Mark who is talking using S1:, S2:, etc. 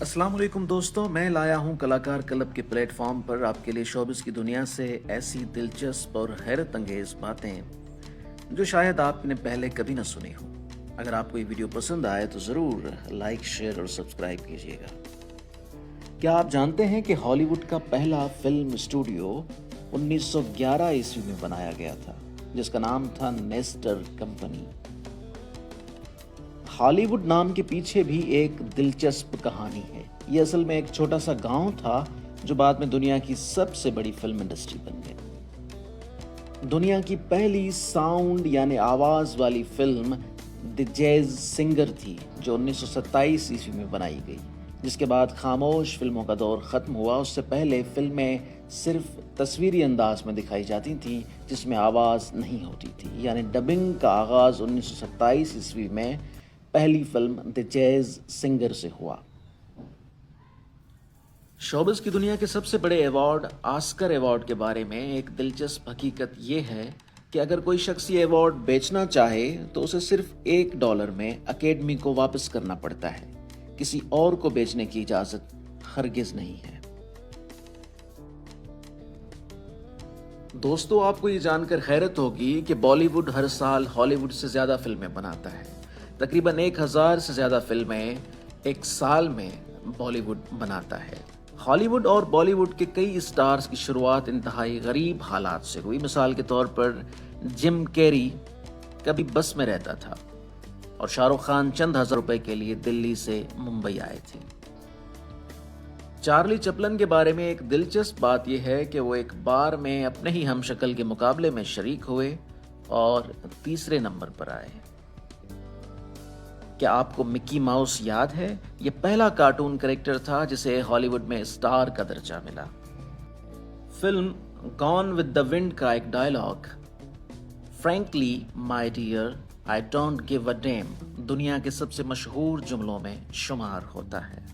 S1: अस्सलाम वालेकुम दोस्तों, मैं लाया हूं कलाकार क्लब के प्लेटफॉर्म पर आपके लिए शोबिस की दुनिया से ऐसी दिलचस्प और हैरत अंगेज बातें जो शायद आपने पहले कभी ना सुनी हो। अगर आपको ये वीडियो पसंद आए तो ज़रूर लाइक, शेयर और सब्सक्राइब कीजिएगा। क्या आप जानते हैं कि हॉलीवुड का पहला फिल्म स्टूडियो 1911 ईस्वी में बनाया गया था, जिसका नाम था नेस्टर कंपनी। हॉलीवुड नाम के पीछे भी एक दिलचस्प कहानी है। ये असल में एक छोटा सा गांव था जो बाद में दुनिया की सबसे बड़ी फिल्म इंडस्ट्री बन गई। दुनिया की पहली साउंड यानी आवाज वाली फिल्म द जैज सिंगर थी जो 1927 ईस्वी में बनाई गई, जिसके बाद खामोश फिल्मों का दौर खत्म हुआ। उससे पहले फिल्में सिर्फ तस्वीरी अंदाज में दिखाई जाती थीं जिसमें आवाज नहीं होती थी, यानी डबिंग का आगाज 1927 ईस्वी में पहली फिल्म द जैज सिंगर से हुआ। शोबिस की दुनिया के सबसे बड़े अवार्ड ऑस्कर अवार्ड के बारे में एक दिलचस्प हकीकत यह है कि अगर कोई शख्स ये अवार्ड बेचना चाहे तो उसे सिर्फ $1 में अकेडमी को वापस करना पड़ता है। किसी और को बेचने की इजाजत हरगिज नहीं है। दोस्तों, आपको ये जानकर हैरत होगी कि बॉलीवुड हर साल हॉलीवुड से ज्यादा फिल्में बनाता है। तकरीबन 1000 से ज्यादा फिल्में एक साल में बॉलीवुड बनाता है। हॉलीवुड और बॉलीवुड के कई स्टार्स की शुरुआत इंतहाई गरीब हालात से हुई। मिसाल के तौर पर जिम कैरी कभी बस में रहता था और शाहरुख खान चंद हजार रुपए के लिए दिल्ली से मुंबई आए थे। चार्ली चैपलिन के बारे में एक दिलचस्प बात यह है कि वो एक बार में अपने ही हमशक्ल के मुकाबले में शरीक हुए और तीसरे नंबर पर आए। क्या आपको मिकी माउस याद है? यह पहला कार्टून कैरेक्टर था जिसे हॉलीवुड में स्टार का दर्जा मिला। Film Gone with the Wind का एक dialogue, frankly my dear I don't give a damn, दुनिया के सबसे मशहूर जुमलों में शुमार होता है।